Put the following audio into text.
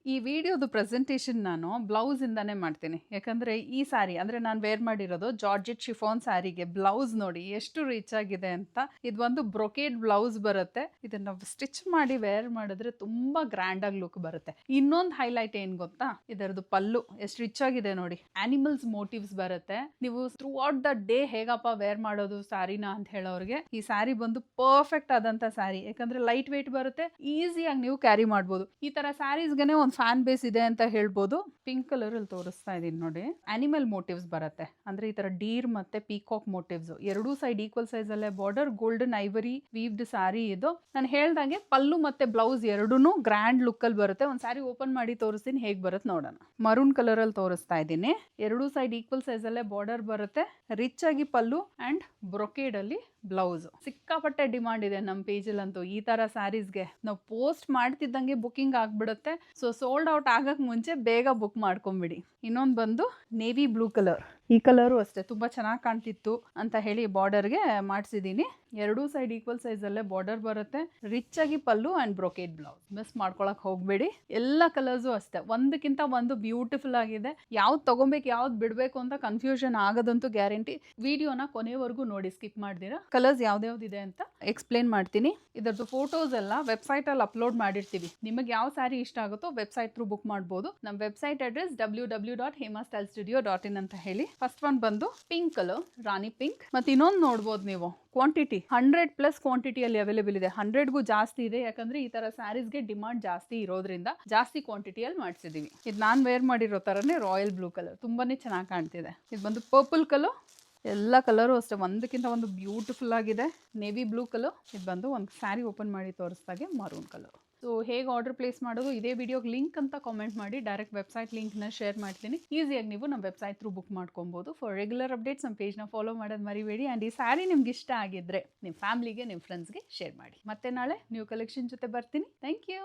ಈ ವಿಡಿಯೋದು ಪ್ರೆಸೆಂಟೇಷನ್ ನಾನು ಬ್ಲೌಸ್ ಇಂದಾನೆ ಮಾಡ್ತೀನಿ. ಯಾಕಂದ್ರೆ ಈ ಸ್ಯಾರಿ ಅಂದ್ರೆ ನಾನು ವೇರ್ ಮಾಡಿರೋದು ಜಾರ್ಜೆಟ್ ಶಿಫಾನ್ ಸ್ಯಾರಿಗೆ ಬ್ಲೌಸ್ ನೋಡಿ ಎಷ್ಟು ರಿಚ್ ಆಗಿದೆ ಅಂತ. ಇದು ಒಂದು ಬ್ರೊಕೇಡ್ ಬ್ಲೌಸ್ ಬರುತ್ತೆ. ಇದನ್ನ ಸ್ಟಿಚ್ ಮಾಡಿ ವೇರ್ ಮಾಡಿದ್ರೆ ತುಂಬಾ ಗ್ರ್ಯಾಂಡ್ ಆಗಿ ಲುಕ್ ಬರುತ್ತೆ. ಇನ್ನೊಂದು ಹೈಲೈಟ್ ಏನ್ ಗೊತ್ತಾ, ಇದರದ್ದು ಪಲ್ಲು ಎಷ್ಟು ರಿಚ್ ಆಗಿದೆ ನೋಡಿ. ಆನಿಮಲ್ಸ್ ಮೋಟಿವ್ಸ್ ಬರುತ್ತೆ. ನೀವು ಥ್ರೂ ಔಟ್ ದ ಡೇ ಹೇಗಪ್ಪ ವೇರ್ ಮಾಡೋದು ಸ್ಯಾರಿನ ಅಂತ ಹೇಳೋರಿಗೆ ಈ ಸ್ಯಾರಿ ಬಂದು ಪರ್ಫೆಕ್ಟ್ ಆದಂತ ಸ್ಯಾರಿ. ಯಾಕಂದ್ರೆ ಲೈಟ್ ವೇಟ್ ಬರುತ್ತೆ, ಈಸಿಯಾಗಿ ನೀವು ಕ್ಯಾರಿ ಮಾಡ್ಬೋದು. ಈ ತರ ಸ್ಯಾರೀಸ್ಗೆನೆ ಒಂದು ಫ್ಯಾನ್ ಬೇಸ್ ಇದೆ ಅಂತ ಹೇಳ್ಬೋದು. ಪಿಂಕ್ ಕಲರ್ ಅಲ್ಲಿ ತೋರಿಸ್ತಾ ಇದೀನಿ ನೋಡಿ. ಅನಿಮಲ್ ಮೋಟಿವ್ಸ್ ಬರುತ್ತೆ, ಅಂದ್ರೆ ಈ ತರ ಡೀರ್ ಮತ್ತೆ ಪೀಕಾಕ್ ಮೋಟಿವ್ಸ್ ಎರಡೂ ಸೈಡ್ ಈಕ್ವಲ್ ಸೈಜ್ ಅಲ್ಲೇ border, golden ivory weaved sari ಇದು. ನಾನು ಹೇಳ್ದಂಗೆ ಪಲ್ಲು ಮತ್ತೆ ಬ್ಲೌಸ್ ಎರಡೂನು ಗ್ರ್ಯಾಂಡ್ ಲುಕ್ ಅಲ್ಲಿ ಬರುತ್ತೆ. ಒಂದ್ ಸ್ಯಾರಿ ಓಪನ್ ಮಾಡಿ ತೋರಿಸ್ತೀನಿ ಹೇಗ್ ಬರುತ್ತೆ ನೋಡೋಣ. ಮರೂನ್ ಕಲರ್ ಅಲ್ಲಿ ತೋರಿಸ್ತಾ ಇದ್ದೀನಿ. ಎರಡೂ ಸೈಡ್ ಈಕ್ವಲ್ ಸೈಜ್ ಅಲ್ಲೇ ಬಾರ್ಡರ್ ಬರುತ್ತೆ, ರಿಚ್ ಆಗಿ ಪಲ್ಲು ಅಂಡ್ ಬ್ರೊಕೇಡ್ ಅಲ್ಲಿ ಬ್ಲೌಸ್. ಸಿಕ್ಕಾಪಟ್ಟೆ ಡಿಮಾಂಡ್ ಇದೆ ನಮ್ಮ ಪೇಜಲ್ಲಿ ಅಂತೂ ಈ ತರ ಸ್ಯಾರೀಸ್ಗೆ. ನಾವು ಪೋಸ್ಟ್ ಮಾಡ್ತಿದ್ದಂಗೆ ಬುಕಿಂಗ್ ಆಗ್ಬಿಡುತ್ತೆ. ಸೊ ಸೋಲ್ಡ್ ಔಟ್ ಆಗಕ್ ಮುಂಚೆ ಬೇಗ ಬುಕ್ ಮಾಡ್ಕೊಂಬಿಡಿ. ಇನ್ನೊಂದು ಬಂದು ನೇವಿ ಬ್ಲೂ ಕಲರ್. ಈ ಕಲರು ಅಷ್ಟೇ ತುಂಬಾ ಚೆನ್ನಾಗಿ ಕಾಣ್ತಿತ್ತು ಅಂತ ಹೇಳಿ ಬಾರ್ಡರ್ಗೆ ಮಾಡಿಸಿದೀನಿ. ಎರಡೂ ಸೈಡ್ ಈಕ್ವಲ್ ಸೈಜ್ ಅಲ್ಲೇ ಬಾರ್ಡರ್ ಬರುತ್ತೆ, ರಿಚ್ ಆಗಿ ಪಲ್ಲು ಅಂಡ್ ಬ್ರೊಕೇಡ್ ಬ್ಲೌಸ್. ಮಿಸ್ ಮಾಡ್ಕೊಳಕ್ ಹೋಗ್ಬೇಡಿ. ಎಲ್ಲ ಕಲರ್ಸು ಅಷ್ಟೇ ಒಂದಕ್ಕಿಂತ ಒಂದು ಬ್ಯೂಟಿಫುಲ್ ಆಗಿದೆ. ಯಾವ್ದು ತಗೊಬೇಕು ಯಾವ್ದು ಬಿಡ್ಬೇಕು ಅಂತ ಕನ್ಫ್ಯೂಷನ್ ಆಗೋದಂತೂ ಗ್ಯಾರಂಟಿ. ವಿಡಿಯೋನ ಕೊನೆವರೆಗೂ ನೋಡಿ, ಸ್ಕಿಪ್ ಮಾಡ್ದಿರಾ. ಕಲರ್ಸ್ ಯಾವ್ದ್ಯಾವ್ದಿದೆ ಅಂತ ಎಕ್ಸ್ಪ್ಲೇನ್ ಮಾಡ್ತೀನಿ. ಇದರದ್ದು ಫೋಟೋಸ್ ಎಲ್ಲ ವೆಬ್ಸೈಟ್ ಅಲ್ಲಿ ಅಪ್ಲೋಡ್ ಮಾಡಿರ್ತೀವಿ. ನಿಮಗೆ ಯಾವ ಸ್ಯಾರಿ ಇಷ್ಟ ಆಗುತ್ತೋ ವೆಬ್ಸೈಟ್ ಥ್ರೂ ಬುಕ್ ಮಾಡಬಹುದು. ನಮ್ಮ ವೆಬ್ಸೈಟ್ ಅಡ್ರೆಸ್ www.hemastylestudio.in ಅಂತ ಹೇಳಿ. ಫಸ್ಟ್ ಒನ್ ಬಂದು ಪಿಂಕ್ ಕಲರ್, ರಾಣಿ ಪಿಂಕ್. ಮತ್ತೆ ಇನ್ನೊಂದು ನೋಡ್ಬೋದು ನೀವು, ಕ್ವಾಂಟಿಟಿ 100+ ಕ್ವಾಂಟಿಟಿಯಲ್ಲಿ ಅವೈಲೇಬಲ್ ಇದೆ. 100ಗೂ ಜಾಸ್ತಿ ಇದೆ. ಯಾಕಂದ್ರೆ ಈ ತರ ಸ್ಯಾರೀಸ್ಗೆ ಡಿಮಾಂಡ್ ಜಾಸ್ತಿ ಇರೋದ್ರಿಂದ ಜಾಸ್ತಿ ಕ್ವಾಂಟಿಟಿಯಲ್ಲಿ ಮಾಡಿಸಿದೀವಿ. ಇದು ನಾನು ವೇರ್ ಮಾಡಿರೋ ತರನೇ ರಾಯಲ್ ಬ್ಲೂ ಕಲರ್, ತುಂಬಾನೇ ಚೆನ್ನಾಗಿ ಕಾಣ್ತಿದೆ. ಇದು ಬಂದು ಪರ್ಪಲ್ ಕಲರ್. ಎಲ್ಲ ಕಲರು ಅಷ್ಟೇ ಒಂದಕ್ಕಿಂತ ಒಂದು ಬ್ಯೂಟಿಫುಲ್ ಆಗಿದೆ. Navy blue colour. ಇದು ಬಂದು ಒಂದು ಸ್ಯಾರಿ ಓಪನ್ ಮಾಡಿ ತೋರಿಸ್ದಾಗೆ ಮರೂನ್ ಕಲರ್. ಸೊ ಹೇಗೆ ಆರ್ಡರ್ ಪ್ಲೇಸ್ ಮಾಡೋದು, ಇದೇ ವಿಡಿಯೋಗೆ ಲಿಂಕ್ ಅಂತ ಕಾಮೆಂಟ್ ಮಾಡಿ, ಡೈರೆಕ್ಟ್ ವೆಬ್ಸೈಟ್ ಲಿಂಕ್ನ ಶೇರ್ ಮಾಡ್ತೀನಿ. ಈಸಿಯಾಗಿ ನೀವು ನಮ್ಮ ವೆಬ್ಸೈಟ್ ಥ್ರೂ ಬುಕ್ ಮಾಡ್ಕೊಬೋದು. ಫಾರ್ ರೆಗ್ಯುಲರ್ ಅಪ್ಡೇಟ್ಸ್ ನಮ್ಮ ಪೇಜ್ನ ಫಾಲೋ ಮಾಡೋದು ಮರಿಬೇಡಿ. ಆ್ಯಂಡ್ ಈ ಸ್ಯಾರಿ ನಿಮ್ಗೆ ಇಷ್ಟ ಆಗಿದ್ರೆ ನಿಮ್ಮ ಫ್ಯಾಮ್ಲಿಗೆ ನಿಮ್ಮ ಫ್ರೆಂಡ್ಸ್ಗೆ ಶೇರ್ ಮಾಡಿ. ಮತ್ತೆ ನಾಳೆ ನ್ಯೂ ಕಲೆಕ್ಷನ್ ಜೊತೆ ಬರ್ತೀನಿ. Thank you.